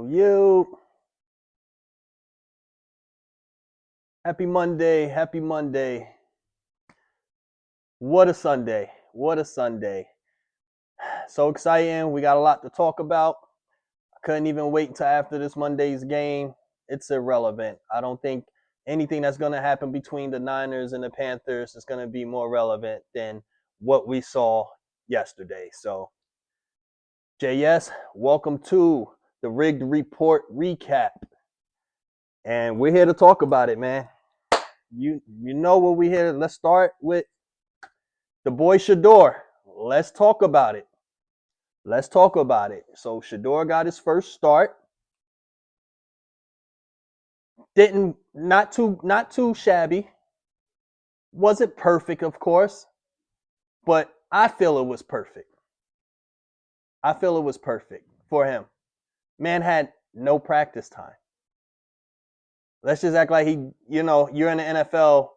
Yo. Happy Monday. Happy Monday. What a Sunday. What a Sunday. So exciting. We got a lot to talk about. I couldn't even wait until after this Monday's game. It's irrelevant. I don't think anything that's going to happen between the Niners and the Panthers is going to be more relevant than what we saw yesterday. So, JS, welcome to the Rigged Report recap. And we're here to talk about it, man. You know what we here. Let's start with the boy Shaduer. Let's talk about it. So Shaduer got his first start. Not too shabby. Wasn't perfect, of course, but I feel it was perfect. I feel it was perfect for him. Man had no practice time. Let's just act like you're in the NFL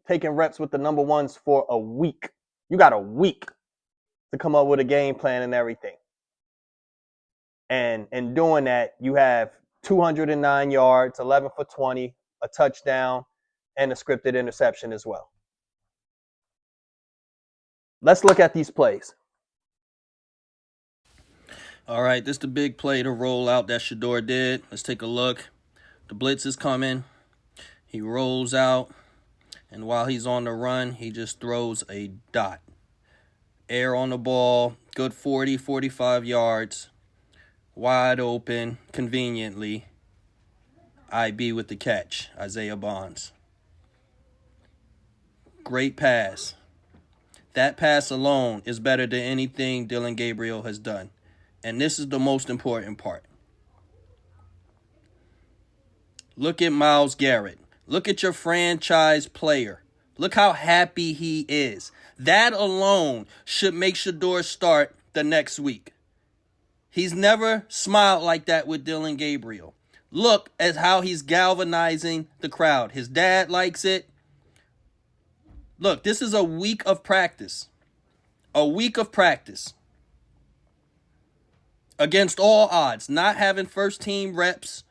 taking reps with the number ones for a week. You got a week to come up with a game plan and everything. And in doing that, you have 209 yards, 11 for 20, a touchdown, and a scripted interception as well. Let's look at these plays. All right, this is the big play to roll out that Shaduer did. Let's take a look. The blitz is coming. He rolls out, and while he's on the run, he just throws a dot. Air on the ball, good 40, 45 yards. Wide open, conveniently. IB with the catch, Isaiah Bonds. Great pass. That pass alone is better than anything Dillon Gabriel has done. And this is the most important part. Look at Myles Garrett. Look at your franchise player. Look how happy he is. That alone should make Shaduer start the next week. He's never smiled like that with Dillon Gabriel. Look at how he's galvanizing the crowd. His dad likes it. Look, this is a week of practice. A week of practice. Against all odds. Not having first team reps.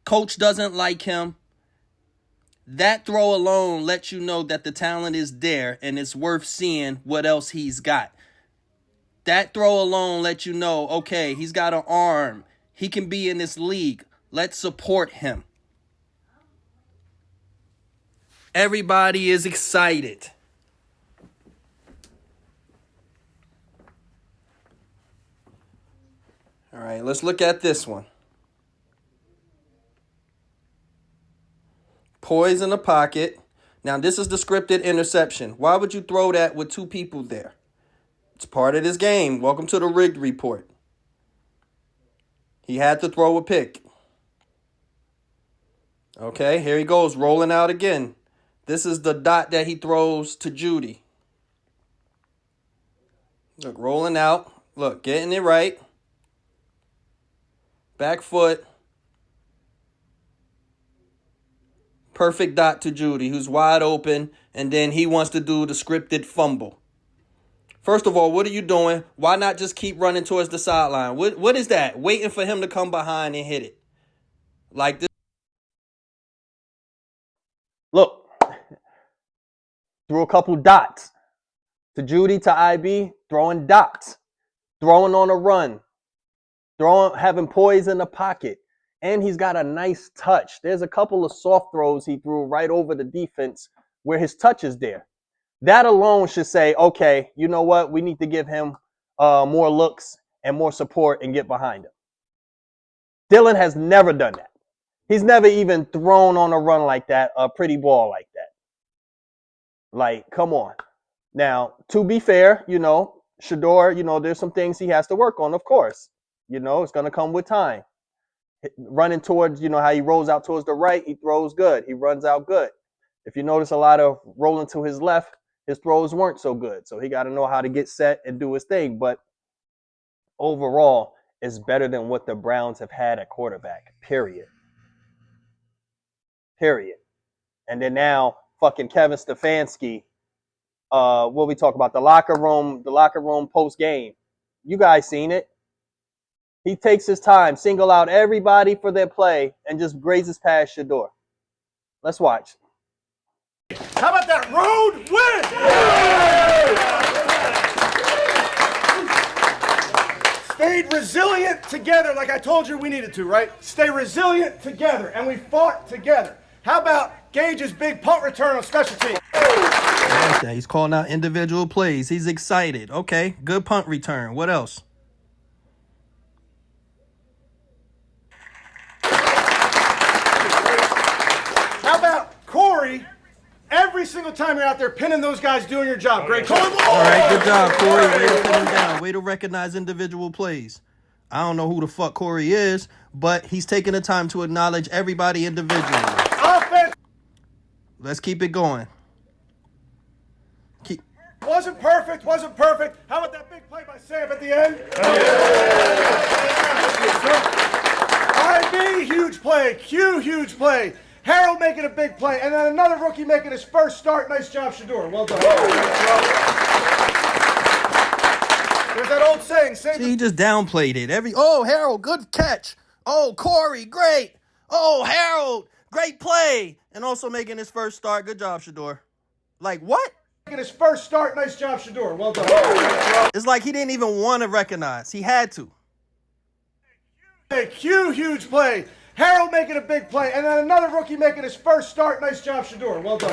Coach doesn't like him. That throw alone lets you know that the talent is there and it's worth seeing what else he's got. That throw alone lets you know, okay, he's got an arm. He can be in this league. Let's support him. Everybody is excited. All right, let's look at this one. Poise in the pocket. Now, this is the scripted interception. Why would you throw that with two people there? It's part of this game. Welcome to the Rigged Report. He had to throw a pick. Okay, here he goes, rolling out again. This is the dot that he throws to Judy. Look, rolling out. Look, getting it right. Back foot. Perfect dot to Judy, who's wide open, and then he wants to do the scripted fumble. First of all, what are you doing? Why not just keep running towards the sideline? What is that? Waiting for him to come behind and hit it. Like this. Look, threw a couple dots to Judy, to IB, throwing dots, throwing on a run, having poise in the pocket. And he's got a nice touch. There's a couple of soft throws he threw right over the defense where his touch is there. That alone should say, okay, you know what? We need to give him more looks and more support and get behind him. Dillon has never done that. He's never even thrown on a run like that, a pretty ball like that. Like, come on. Now, to be fair, Shaduer, there's some things he has to work on, of course. It's going to come with time. Running towards, how he rolls out towards the right, he throws good. He runs out good. If you notice a lot of rolling to his left, his throws weren't so good. So he got to know how to get set and do his thing. But overall, it's better than what the Browns have had at quarterback, period. And then now, fucking Kevin Stefanski, what we talk about, the locker room post-game. You guys seen it. He takes his time, single out everybody for their play, and just grazes past Shadour. Let's watch. How about that road win? Stayed resilient together like I told you we needed to, right? Stay resilient together, and we fought together. How about Gage's big punt return on special teams? I like that. He's calling out individual plays. He's excited. Okay, good punt return. What else? How about Corey? Every single time you're out there pinning those guys doing your job. Great call. All right, good job, Corey. Way to put him down. Way to recognize individual plays. I don't know who the fuck Corey is, but he's taking the time to acknowledge everybody individually. Offense. Let's keep it going. Wasn't perfect. How about that big play by Sam at the end? IB, huge play. Q, huge play. Harold making a big play. And then another rookie making his first start. Nice job, Shaduer. Well done. There's that old saying. See, he just downplayed it. Harold, good catch. Oh, Corey, great. Oh, Harold, great play. And also making his first start. Good job, Shaduer. Like, what? Making his first start. Nice job, Shaduer. Well done. It's like he didn't even want to recognize. He had to. Q, huge play. Harold making a big play. And then another rookie making his first start. Nice job, Shaduer. Well done.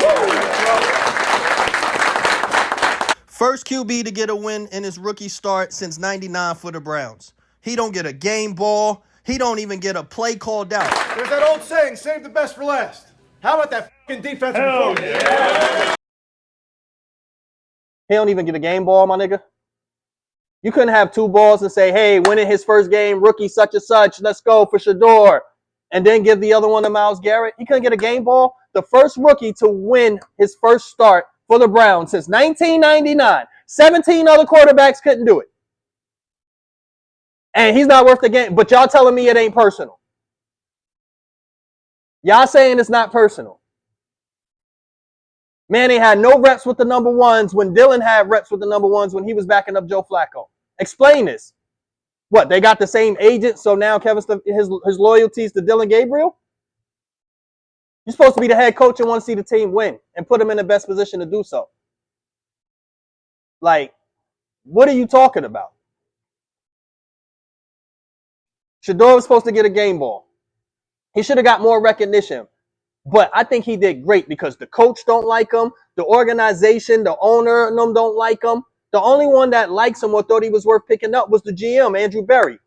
First QB to get a win in his rookie start since '99 for the Browns. He don't get a game ball. He don't even get a play called out. There's that old saying, save the best for last. How about that fucking defensive performance? Yeah. He don't even get a game ball, my nigga. You couldn't have two balls and say, hey, winning his first game, rookie such and such, let's go for Shaduer, and then give the other one to Myles Garrett. He couldn't get a game ball. The first rookie to win his first start for the Browns since 1999. 17 other quarterbacks couldn't do it. And he's not worth the game. But y'all telling me it ain't personal. Y'all saying it's not personal. Manny had no reps with the number ones when Dylan had reps with the number ones when he was backing up Joe Flacco. Explain this. What, they got the same agent, so now his loyalties to Dylan Gabriel? You're supposed to be the head coach and want to see the team win and put him in the best position to do so. Like, what are you talking about? Shaduer was supposed to get a game ball. He should have got more recognition. But I think he did great because the coach don't like him. The organization, the owner and them don't like him. The only one that likes him or thought he was worth picking up was the GM, Andrew Berry.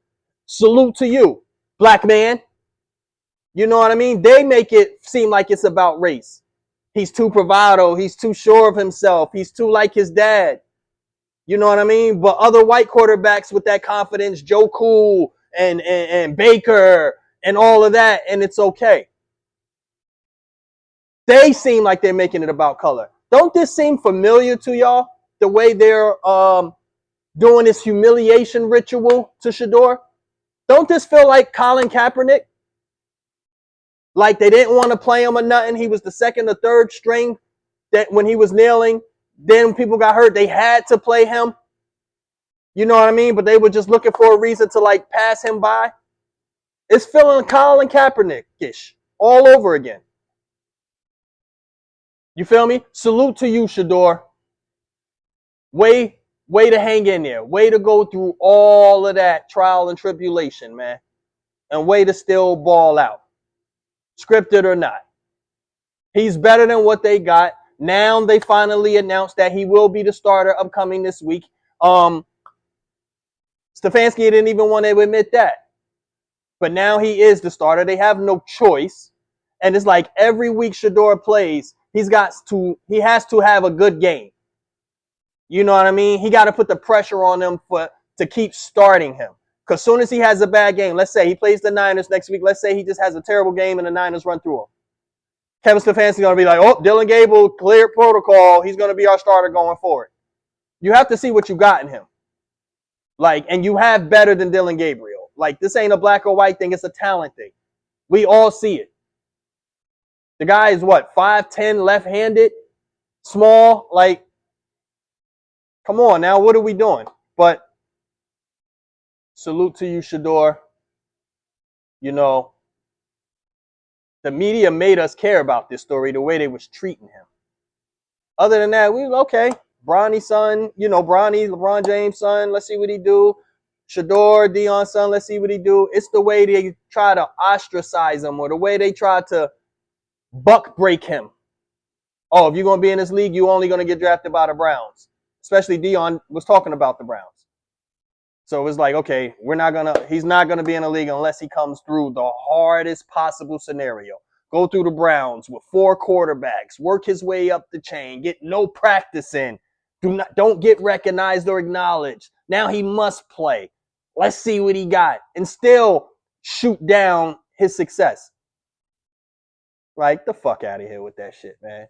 Salute to you, black man. You know what I mean? They make it seem like it's about race. He's too bravado. He's too sure of himself. He's too like his dad. You know what I mean? But other white quarterbacks with that confidence, Joe Cool and Baker and all of that, and it's okay. They seem like they're making it about color. Don't this seem familiar to y'all? The way they're doing this humiliation ritual to Shaduer? Don't this feel like Colin Kaepernick? Like they didn't want to play him or nothing. He was the second or third string that when he was kneeling. Then people got hurt. They had to play him. You know what I mean? But they were just looking for a reason to like pass him by. It's feeling Colin Kaepernick-ish all over again. You feel me? Salute to you, Shaduer. Way to hang in there. Way to go through all of that trial and tribulation, man. And way to still ball out. Scripted or not. He's better than what they got. Now they finally announced that he will be the starter upcoming this week. Stefanski didn't even want to admit that. But now he is the starter. They have no choice. And it's like every week Shaduer plays, he has to have a good game. You know what I mean? He got to put the pressure on them to keep starting him. Because as soon as he has a bad game, let's say he plays the Niners next week. Let's say he just has a terrible game and the Niners run through him. Kevin Stefanski's going to be like, oh, Dylan Gable cleared protocol. He's going to be our starter going forward. You have to see what you got in him. Like, and you have better than Dylan Gabriel. Like, this ain't a black or white thing. It's a talent thing. We all see it. The guy is what, 5'10", left-handed, small, like, come on now, what are we doing? But Salute to you, Shaduer. You know, the media made us care about this story the way they was treating him. Other than that, we okay. Bronny's son, Bronny, LeBron James' son, let's see what he do. Shadour, Dion's son, let's see what he do. It's the way they try to ostracize him or the way they try to buck break him. Oh, if you're going to be in this league, you're only going to get drafted by the Browns. Especially Dion was talking about the Browns. So it was like, okay, he's not gonna be in the league unless he comes through the hardest possible scenario. Go through the Browns with 4 quarterbacks, work his way up the chain, get no practice in, don't get recognized or acknowledged. Now he must play. Let's see what he got, and still shoot down his success. Right, the fuck out of here with that shit, man.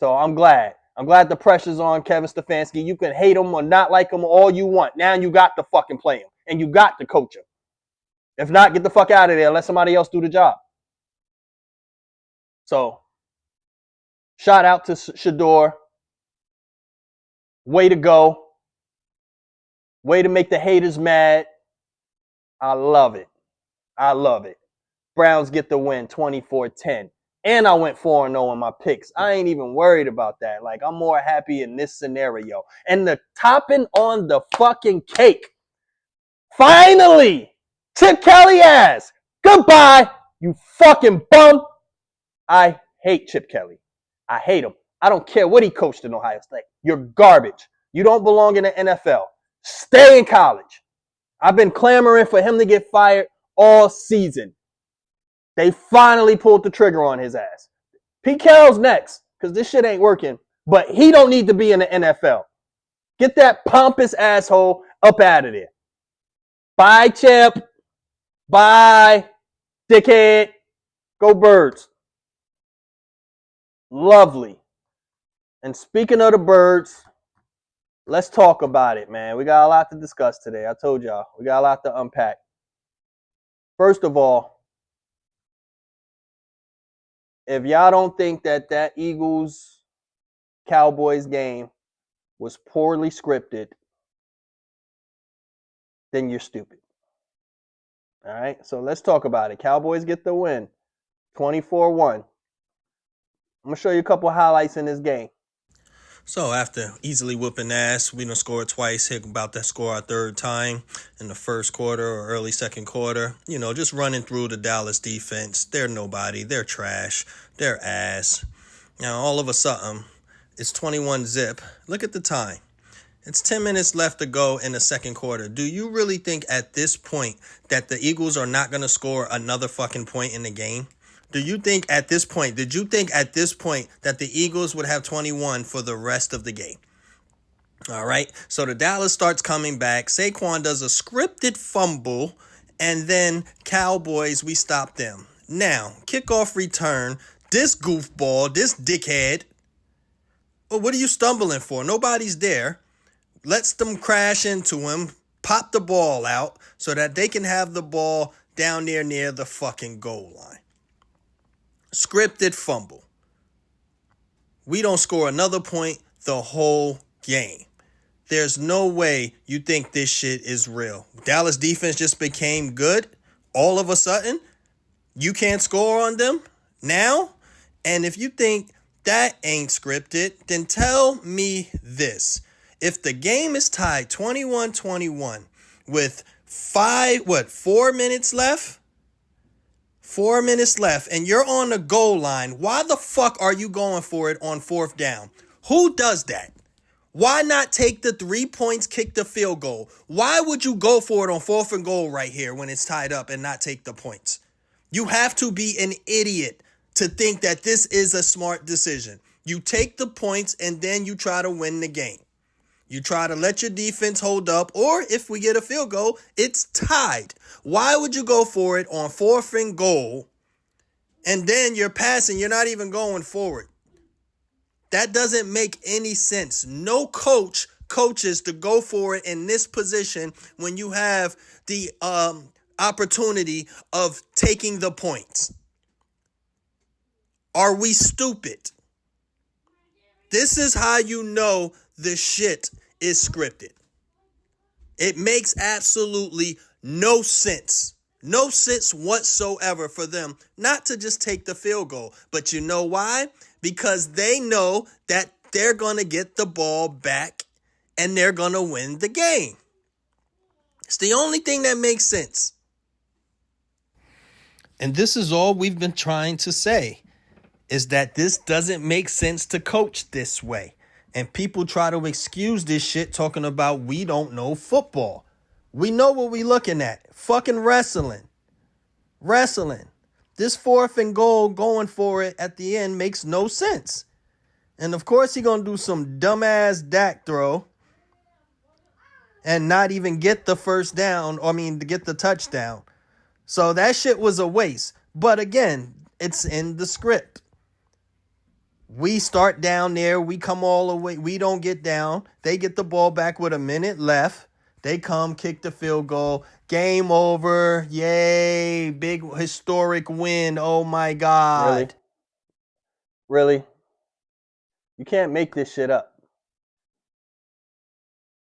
So I'm glad. I'm glad the pressure's on Kevin Stefanski. You can hate him or not like him all you want. Now you got to fucking play him. And you got to coach him. If not, get the fuck out of there. Let somebody else do the job. So, shout out to Shadour. Way to go. Way to make the haters mad. I love it. I love it. Browns get the win 24-10. And I went 4-0 in my picks. I ain't even worried about that. Like, I'm more happy in this scenario. And the topping on the fucking cake. Finally! Chip Kelly ass! Goodbye, you fucking bum! I hate Chip Kelly. I hate him. I don't care what he coached in Ohio State. You're garbage. You don't belong in the NFL. Stay in college. I've been clamoring for him to get fired all season. They finally pulled the trigger on his ass. Pete Carroll's next, because this shit ain't working. But he don't need to be in the NFL. Get that pompous asshole up out of there. Bye, Chip. Bye, dickhead. Go Birds. Lovely. And speaking of the Birds, let's talk about it, man. We got a lot to discuss today. I told y'all. We got a lot to unpack. First of all, if y'all don't think that Eagles-Cowboys game was poorly scripted, then you're stupid. All right? So let's talk about it. Cowboys get the win, 24-1. I'm going to show you a couple highlights in this game. So after easily whooping ass, we done scored twice, hit about to score our third time in the first quarter or early second quarter. Just running through the Dallas defense. They're nobody. They're trash. They're ass. Now, all of a sudden, it's 21-zip. Look at the time. It's 10 minutes left to go in the second quarter. Do you really think at this point that the Eagles are not going to score another fucking point in the game? Did you think at this point that the Eagles would have 21 for the rest of the game? All right. So the Dallas starts coming back. Saquon does a scripted fumble. And then Cowboys, we stop them. Now, kickoff return. This goofball, this dickhead. Well, what are you stumbling for? Nobody's there. Lets them crash into him. Pop the ball out so that they can have the ball down near the fucking goal line. Scripted fumble. We don't score another point the whole game. There's no way you think this shit is real. Dallas defense just became good. All of a sudden, you can't score on them now? And if you think that ain't scripted, then tell me this. If the game is tied 21-21 with 4 minutes left? 4 minutes left, and you're on the goal line. Why the fuck are you going for it on fourth down? Who does that? Why not take the 3 points, kick the field goal? Why would you go for it on fourth and goal right here when it's tied up and not take the points? You have to be an idiot to think that this is a smart decision. You take the points and then you try to win the game. You try to let your defense hold up, or if we get a field goal, it's tied. Why would you go for it on fourth and goal, and then you're passing, you're not even going forward? That doesn't make any sense. No coach coaches to go for it in this position when you have the opportunity of taking the points. Are we stupid? This is how you know the shit is scripted. It makes absolutely no sense. No sense whatsoever for them not to just take the field goal. But you know why? Because they know that they're going to get the ball back and they're going to win the game. It's the only thing that makes sense. And this is all we've been trying to say, is that this doesn't make sense to coach this way. And people try to excuse this shit talking about we don't know football. We know what we looking at. Fucking wrestling. This 4th and goal going for it at the end makes no sense. And of course he gonna do some dumbass Dak throw and not even get the first down, to get the touchdown. So that shit was a waste. But again, it's in the script. We start down there. We come all the way. We don't get down. They get the ball back with a minute left. They come, kick the field goal. Game over. Yay. Big historic win. Oh, my God. Really? You can't make this shit up.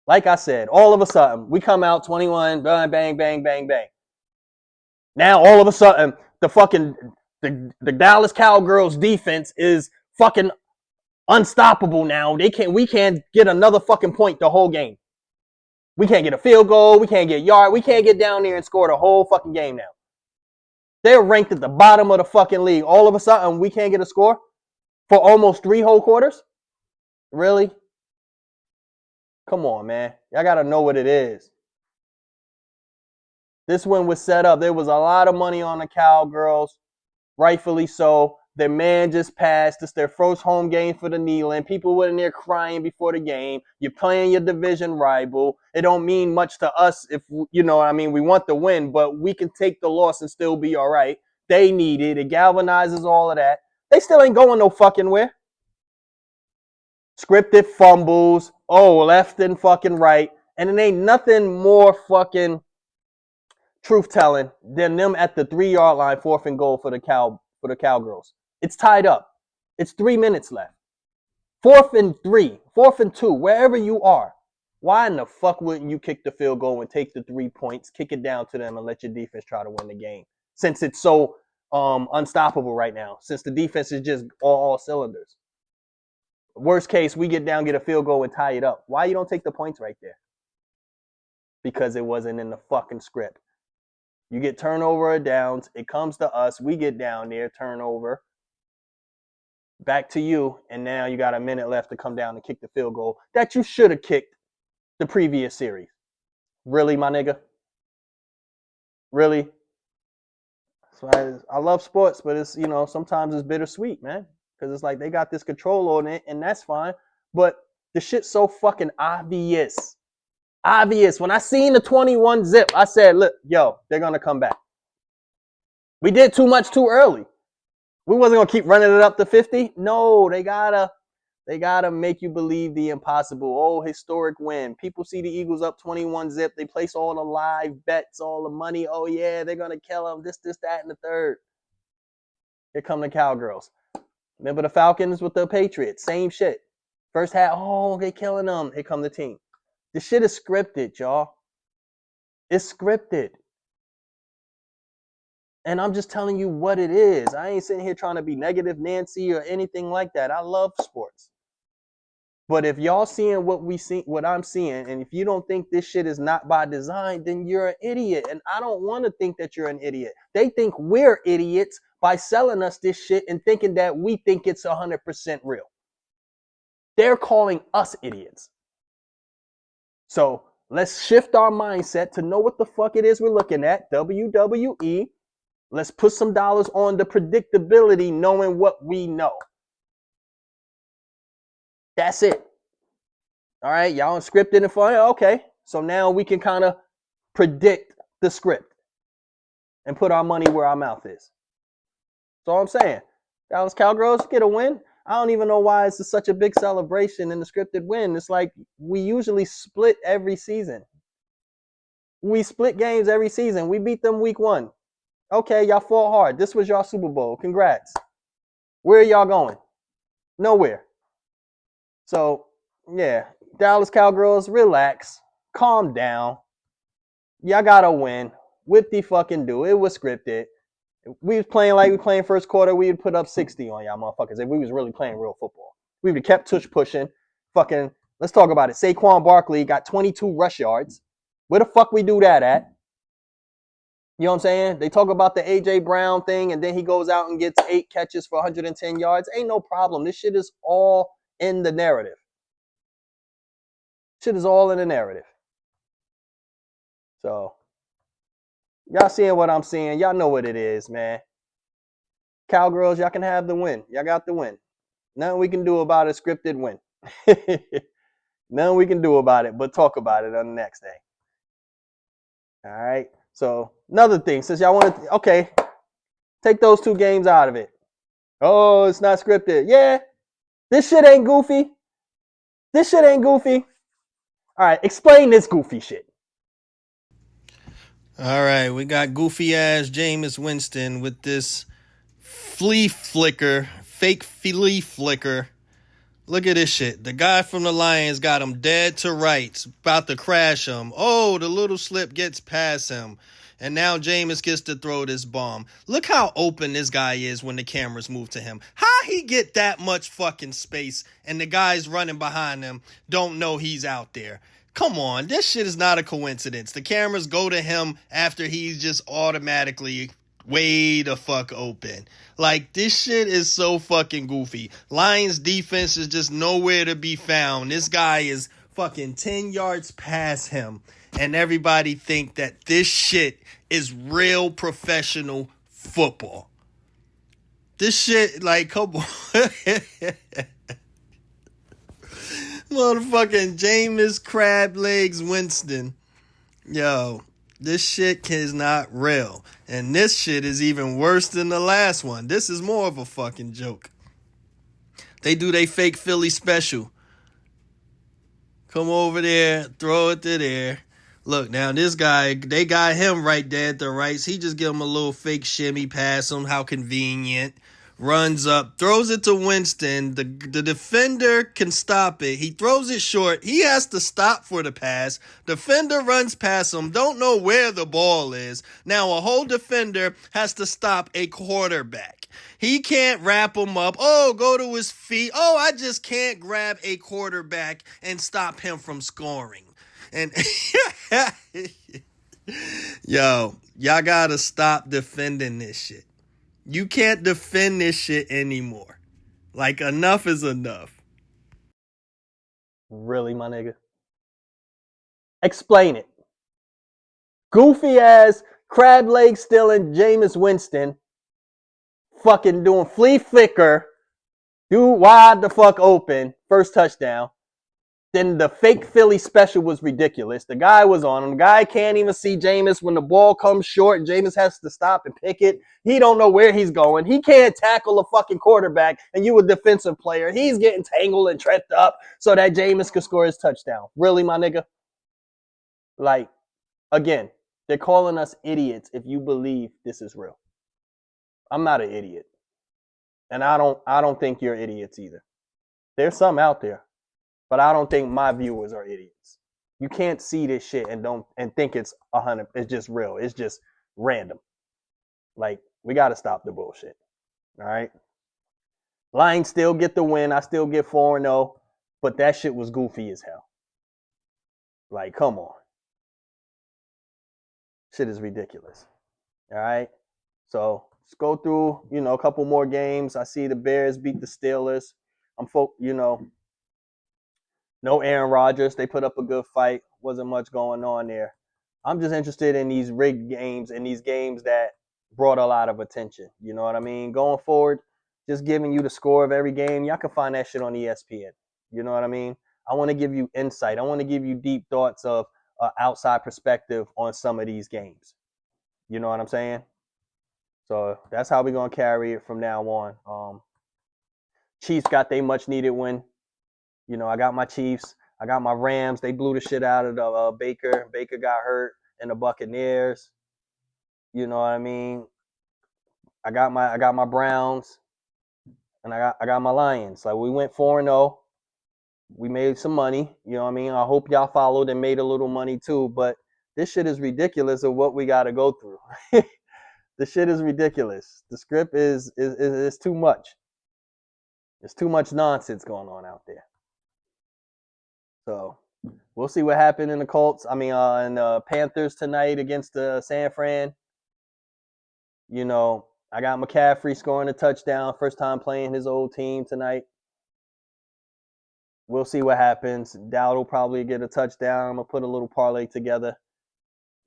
Like I said, all of a sudden, we come out 21, bang, bang, bang, bang, bang. Now, all of a sudden, the Dallas Cowgirls defense is fucking unstoppable now. We can't get another fucking point the whole game. We can't get a field goal. We can't get yard. We can't get down there and score the whole fucking game now. They're ranked at the bottom of the fucking league. All of a sudden, we can't get a score for almost 3 whole quarters? Really? Come on, man. Y'all got to know what it is. This one was set up. There was a lot of money on the Cowgirls. Rightfully so. Their man just passed. It's their first home game for the Kneeling. People were in there crying before the game. You're playing your division rival. It don't mean much to us if, we want the win, but we can take the loss and still be all right. They need it. It galvanizes all of that. They still ain't going no fucking where. Scripted fumbles. Left and fucking right. And it ain't nothing more fucking truth-telling than them at the 3-yard line, 4th and goal for the Cowgirls. It's tied up. It's 3 minutes left. 4th and 3, 4th and 2, wherever you are. Why in the fuck wouldn't you kick the field goal and take the 3 points, kick it down to them, and let your defense try to win the game? Since it's so unstoppable right now. Since the defense is just all cylinders. Worst case, we get down, get a field goal, and tie it up. Why you don't take the points right there? Because it wasn't in the fucking script. You get turnover or downs. It comes to us. We get down there, turnover. Back to you. And now you got a minute left to come down and kick the field goal that you should have kicked the previous series. Really, my nigga? Really? So I love sports, but it's, sometimes it's bittersweet, man. Because it's like they got this control on it, and that's fine. But the shit's so fucking obvious. Obvious. When I seen the 21 zip, I said, look, they're going to come back. We did too much too early. We wasn't going to keep running it up to 50. No, they gotta make you believe the impossible. Oh, historic win. People see the Eagles up 21 zip. They place all the live bets, all the money. Oh, yeah, they're going to kill them. This, that, and the third. Here come the Cowgirls. Remember the Falcons with the Patriots? Same shit. First half, they killing them. Here come the team. This shit is scripted, y'all. It's scripted. And I'm just telling you what it is. I ain't sitting here trying to be negative Nancy or anything like that. I love sports. But if y'all seeing what I'm seeing, and if you don't think this shit is not by design, then you're an idiot. And I don't want to think that you're an idiot. They think we're idiots by selling us this shit and thinking that we think it's 100% real. They're calling us idiots. So let's shift our mindset to know what the fuck it is we're looking at. WWE. Let's put some dollars on the predictability, knowing what we know. That's it. All right, y'all scripted and fun. Okay, so now we can kind of predict the script and put our money where our mouth is. That's all I'm saying. Dallas Cowgirls get a win. I don't even know why it's such a big celebration in the scripted win. It's like we usually split every season. We split games every season. We beat them week 1. Okay, y'all fought hard. This was y'all Super Bowl. Congrats. Where are y'all going? Nowhere. So, yeah, Dallas Cowgirls, relax. calm down. Y'all gotta win. Whip the fucking do. It was scripted. We was playing like we playing first quarter. We would put up 60 on y'all motherfuckers if we was really playing real football. We would have kept tush pushing. Fucking, let's talk about it. Saquon Barkley got 22 rush yards. Where the fuck we do that at? You know what I'm saying? They talk about the A.J. Brown thing, and then he goes out and gets 8 catches for 110 yards. Ain't no problem. This shit is all in the narrative. Shit is all in the narrative. So, y'all seeing what I'm seeing. Y'all know what it is, man. Cowgirls, y'all can have the win. Y'all got the win. Nothing we can do about a scripted win. Nothing we can do about it, but talk about it on the next day. All right. So another thing, since y'all want to, okay, take those 2 games out of it. Oh, it's not scripted. Yeah, this shit ain't goofy. This shit ain't goofy. All right, explain this goofy shit. All right, we got goofy ass Jameis Winston with this flea flicker, fake flea flicker. Look at this shit. The guy from the Lions got him dead to rights, about to crash him. Oh, the little slip gets past him. And now Jameis gets to throw this bomb. Look how open this guy is when the cameras move to him. How he get that much fucking space and the guys running behind him don't know he's out there? Come on, this shit is not a coincidence. The cameras go to him after he's just automatically way the fuck open. Like, this shit is so fucking goofy. Lions defense is just nowhere to be found. This guy is fucking 10 yards past him. And everybody think that this shit is real professional football. This shit, like, come on. Motherfucking Jameis Crab Legs Winston. Yo, this shit is not real. And this shit is even worse than the last one. This is more of a fucking joke. They do they fake Philly special. Come over there, throw it to there. Look, now this guy, they got him right there at the rights. He just give him a little fake shimmy pass him. How convenient. Runs up, throws it to Winston. The defender can stop it. He throws it short. He has to stop for the pass. Defender runs past him. Don't know where the ball is. Now a whole defender has to stop a quarterback. He can't wrap him up. Oh, go to his feet. Oh, I just can't grab a quarterback and stop him from scoring. And yo, y'all gotta stop defending this shit. You can't defend this shit anymore. Like, enough is enough. Really, my nigga? Explain it. Goofy ass, crab leg stealing Jameis Winston fucking doing flea flicker, dude wide the fuck open, first touchdown. Then the fake Philly special was ridiculous. The guy was on him. The guy can't even see Jameis when the ball comes short and Jameis has to stop and pick it. He don't know where he's going. He can't tackle a fucking quarterback and you a defensive player. He's getting tangled and tripped up so that Jameis could score his touchdown. Really, my nigga? Like, again, they're calling us idiots if you believe this is real. I'm not an idiot. And I don't think you're idiots either. There's some out there. But I don't think my viewers are idiots. You can't see this shit and think it's 100. It's just real. It's just random. Like, we got to stop the bullshit. All right. Lions still get the win. I still get 4-0. But that shit was goofy as hell. Like, come on. Shit is ridiculous. All right. So let's go through, a couple more games. I see the Bears beat the Steelers. No Aaron Rodgers. They put up a good fight. Wasn't much going on there. I'm just interested in these rigged games and these games that brought a lot of attention. You know what I mean? Going forward, just giving you the score of every game. Y'all can find that shit on ESPN. You know what I mean? I want to give you insight. I want to give you deep thoughts of outside perspective on some of these games. You know what I'm saying? So that's how we're going to carry it from now on. Chiefs got their much needed win. I got my Chiefs. I got my Rams. They blew the shit out of the Baker. Baker got hurt, and the Buccaneers. You know what I mean? I got my Browns, and I got my Lions. Like, we went 4-0. We made some money. You know what I mean? I hope y'all followed and made a little money too. But this shit is ridiculous of what we got to go through. The shit is ridiculous. The script is too much. There's too much nonsense going on out there. So we'll see what happened in the Colts. I mean, in the Panthers tonight against the San Fran. You know, I got McCaffrey scoring a touchdown. First time playing his old team tonight. We'll see what happens. Dowd will probably get a touchdown. I'm going to put a little parlay together.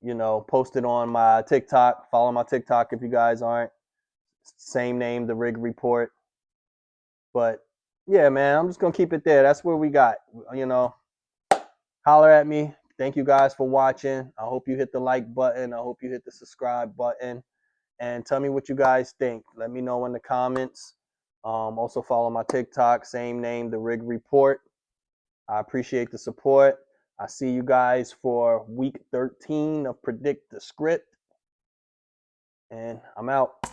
You know, post it on my TikTok. Follow my TikTok if you guys aren't. Same name, The Rig Report. But, yeah, man, I'm just going to keep it there. That's where we got. You know, holler at me. Thank you guys for watching. I hope you hit the like button. I hope you hit the subscribe button. And tell me what you guys think. Let me know in the comments. Also follow my TikTok, same name, The Rig Report. I appreciate the support. I see you guys for week 13 of Predict the Script. And I'm out.